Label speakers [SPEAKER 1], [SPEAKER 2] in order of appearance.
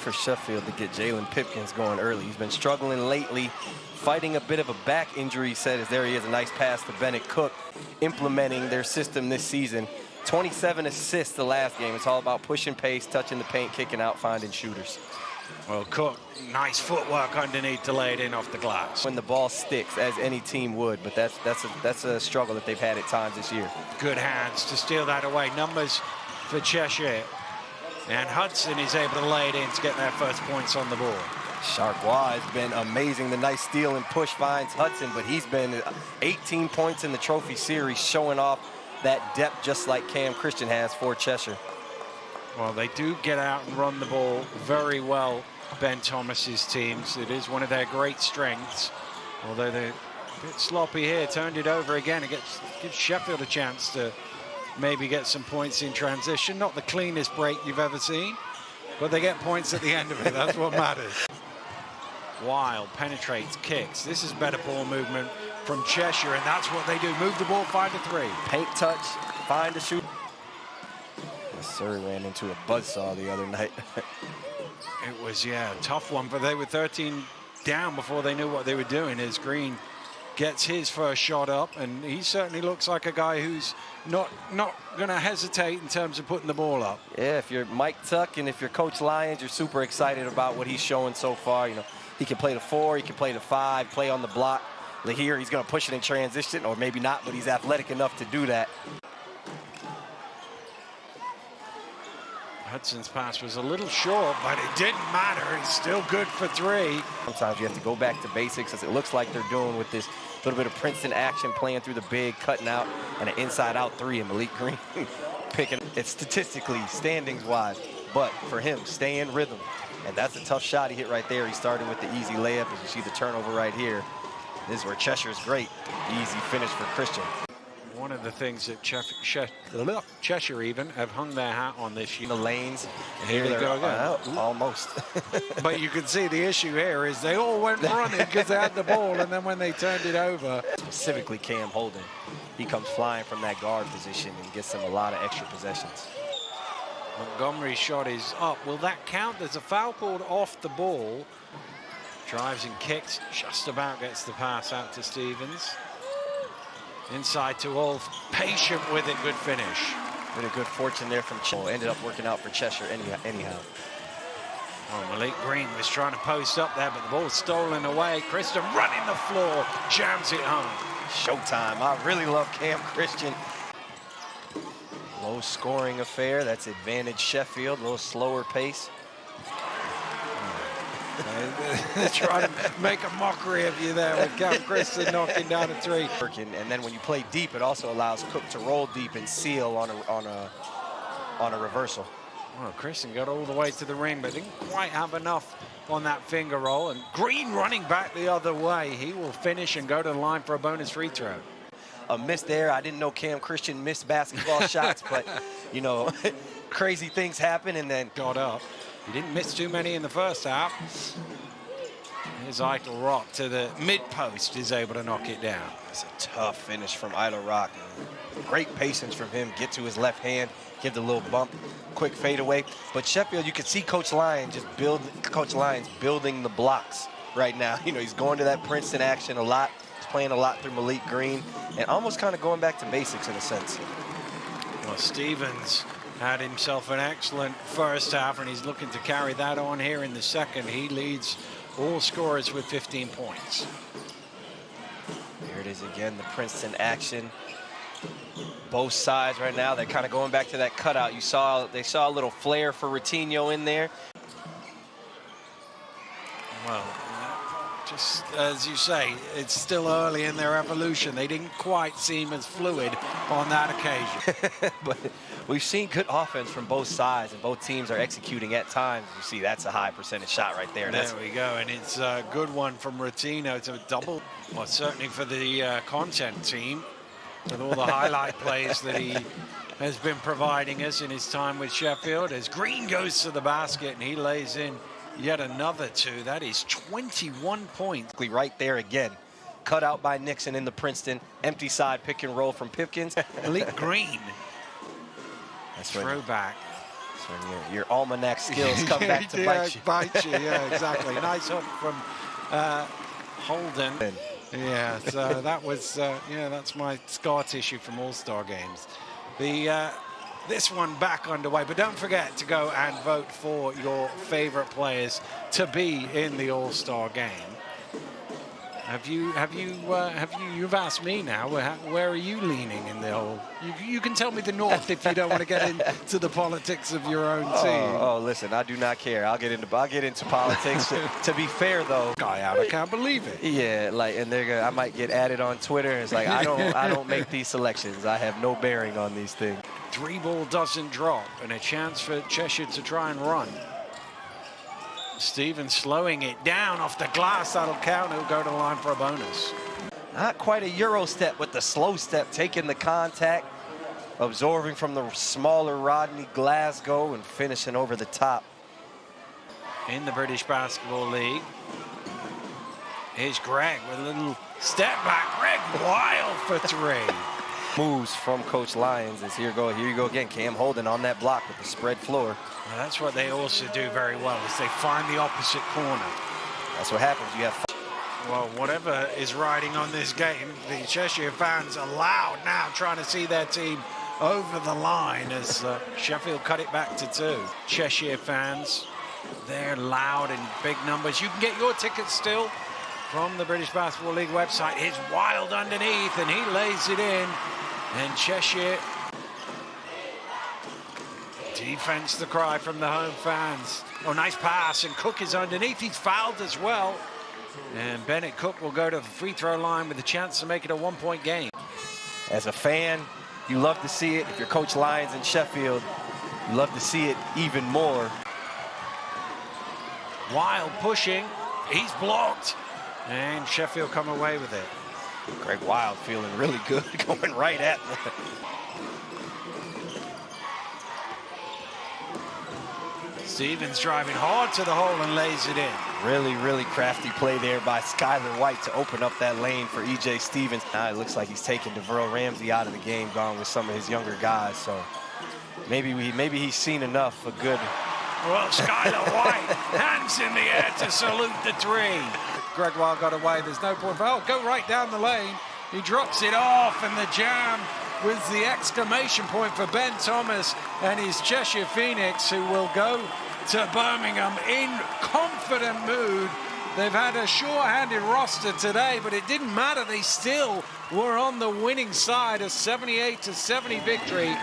[SPEAKER 1] for Sheffield to get Jalen Pipkins going early. He's been struggling lately, fighting a bit of a back injury. He said, as there he is, a nice pass to Bennett Cook, implementing their system this season. 27 assists the last game. It's all about pushing pace, touching the paint, kicking out, finding shooters.
[SPEAKER 2] Well, Cook, nice footwork underneath to lay it in off the glass.
[SPEAKER 1] When the ball sticks, as any team would, but that's a struggle that they've had at times this year.
[SPEAKER 2] Good hands to steal that away. Numbers for Cheshire. And Hudson is able to lay it in to get their first points on the board.
[SPEAKER 1] Charbois has been amazing. The nice steal and push finds Hudson, but he's been 18 points in the trophy series, showing off that depth just like Cam Christian has for Cheshire.
[SPEAKER 2] Well, they do get out and run the ball very well, Ben Thomas's teams. It is one of their great strengths. Although they're a bit sloppy here, turned it over again. It gives Sheffield a chance to maybe get some points in transition. Not the cleanest break you've ever seen, but they get points at the end of it. That's what matters. Wild penetrates, kicks. This is better ball movement from Cheshire, and that's what they do. Move the ball, find a three.
[SPEAKER 1] Paint touch, find a shoot. Surrey ran into a buzzsaw the other night.
[SPEAKER 2] It was, yeah, a tough one, but they were 13 down before they knew what they were doing as Green gets his first shot up, and he certainly looks like a guy who's not going to hesitate in terms of putting the ball up.
[SPEAKER 1] Yeah, if you're Mike Tuck and if you're Coach Lyons, you're super excited about what he's showing so far. You know, he can play the 4, he can play the 5, play on the block. Here, he's going to push it in transition, or maybe not, but he's athletic enough to do that.
[SPEAKER 2] Hudson's pass was a little short, but it didn't matter. It's still good for 3.
[SPEAKER 1] Sometimes you have to go back to basics, as it looks like they're doing with this little bit of Princeton action, playing through the big, cutting out, and an inside-out 3, and Malik Green picking it statistically, standings-wise. But for him, stay in rhythm. And that's a tough shot he hit right there. He started with the easy layup, as you see the turnover right here. This is where Cheshire's great. Easy finish for Christian.
[SPEAKER 2] One of the things that Cheshire even have hung their hat on this year.
[SPEAKER 1] The lanes.
[SPEAKER 2] Here they go again.
[SPEAKER 1] Almost.
[SPEAKER 2] But you can see the issue here is they all went running because they had the ball, and then when they turned it over.
[SPEAKER 1] Specifically Cam Holden. He comes flying from that guard position and gets them a lot of extra possessions.
[SPEAKER 2] Montgomery's shot is up. Will that count? There's a foul called off the ball. Drives and kicks, just about gets the pass out to Stevens. Inside to Wolf, patient with it, good finish.
[SPEAKER 1] Bit of good fortune there from Cheshire. Ended up working out for Cheshire anyhow.
[SPEAKER 2] Well, Malik Green was trying to post up there, but the ball was stolen away. Christian running the floor, jams it home.
[SPEAKER 1] Showtime. I really love Cam Christian. Low scoring affair. That's advantage Sheffield. A little slower pace.
[SPEAKER 2] They're trying to make a mockery of you there with Cam Christian knocking down a 3.
[SPEAKER 1] And then when you play deep, it also allows Cook to roll deep and seal on a reversal.
[SPEAKER 2] Well, Christian got all the way to the ring, but didn't quite have enough on that finger roll. And Green running back the other way. He will finish and go to the line for a bonus free throw.
[SPEAKER 1] A miss there. I didn't know Cam Christian missed basketball shots, but, you know, crazy things happen, and then
[SPEAKER 2] got up. He didn't miss too many in the first half. Here's Eitel Rock to the mid-post, is able to knock it down.
[SPEAKER 1] It's a tough finish from Eitel Rock. Great patience from him. Get to his left hand, give the little bump, quick fadeaway. But Sheffield, you can see Coach Lyons building the blocks right now. You know, he's going to that Princeton action a lot. He's playing a lot through Malik Green, and almost kind of going back to basics in a sense.
[SPEAKER 2] Well, Stevens had himself an excellent first half, and he's looking to carry that on here in the second. He leads all scorers with 15 points.
[SPEAKER 1] Here it is again, the Princeton action. Both sides right now, they're kind of going back to that cutout. They saw a little flare for Routinho in there.
[SPEAKER 2] Well, just as you say, it's still early in their evolution. They didn't quite seem as fluid on that occasion.
[SPEAKER 1] But we've seen good offense from both sides, and both teams are executing at times. You see, that's a high percentage shot right there.
[SPEAKER 2] There we go, and it's a good one from Routinho to double. Well, certainly for the content team, with all the highlight plays that he has been providing us in his time with Sheffield. As Green goes to the basket and he lays in yet another 2. That is 21 points.
[SPEAKER 1] Right there again. Cut out by Nixon in the Princeton. Empty side pick and roll from Pipkins.
[SPEAKER 2] Malik Green.
[SPEAKER 1] That's
[SPEAKER 2] throwback.
[SPEAKER 1] So your almanac skills come back to bite you.
[SPEAKER 2] Bite you, yeah, exactly. Nice hook from Holden. Yeah, so that was, yeah, that's my scar tissue from All-Star games. This one back underway, but don't forget to go and vote for your favorite players to be in the All-Star game. You've asked me now, where are you leaning in the whole? You can tell me the North if you don't want to get into the politics of your own team.
[SPEAKER 1] Oh, listen, I do not care. I'll get into politics. To be fair, though,
[SPEAKER 2] guy out, I can't believe it.
[SPEAKER 1] Yeah, like, and I might get added on Twitter. It's like I don't make these selections. I have no bearing on these things.
[SPEAKER 2] 3-ball doesn't drop, and a chance for Cheshire to try and run. Stevens slowing it down off the glass. That'll count. He'll go to the line for a bonus.
[SPEAKER 1] Not quite a Euro step with the slow step, taking the contact, absorbing from the smaller Rodney Glasgow and finishing over the top.
[SPEAKER 2] In the British Basketball League. Here's Greg with a little step back. Greg Wild for 3.
[SPEAKER 1] Moves from Coach Lyons as here you go again. Cam Holden on that block with the spread floor.
[SPEAKER 2] Well, that's what they also do very well, is they find the opposite corner.
[SPEAKER 1] That's what happens. You have.
[SPEAKER 2] Well, whatever is riding on this game, the Cheshire fans are loud now, trying to see their team over the line as Sheffield cut it back to 2. Cheshire fans, they're loud in big numbers. You can get your tickets still from the British Basketball League website. Here's Wild underneath, and he lays it in. And Cheshire, defense the cry from the home fans. Oh, nice pass, and Cook is underneath. He's fouled as well. And Bennett Cook will go to the free throw line with a chance to make it a 1-point game.
[SPEAKER 1] As a fan, you love to see it. If you're Coach Lyons in Sheffield, you love to see it even more.
[SPEAKER 2] Wild pushing, he's blocked, and Sheffield come away with it.
[SPEAKER 1] Greg Wild feeling really good, going right at them.
[SPEAKER 2] Stevens driving hard to the hole and lays it in.
[SPEAKER 1] Really, really crafty play there by Skylar White to open up that lane for E.J. Stevens. Now it looks like he's taking DeVerl Ramsey out of the game, gone with some of his younger guys. So maybe he's seen enough for good.
[SPEAKER 2] Well, Skylar White, hands in the air to salute the 3. Greg Wild got away. There's no point. Oh, go right down the lane. He drops it off, and the jam was the exclamation point for Ben Thomas and his Cheshire Phoenix, who will go to Birmingham in confident mood. They've had a sure-handed roster today, but it didn't matter. They still were on the winning side, a 78-70 victory.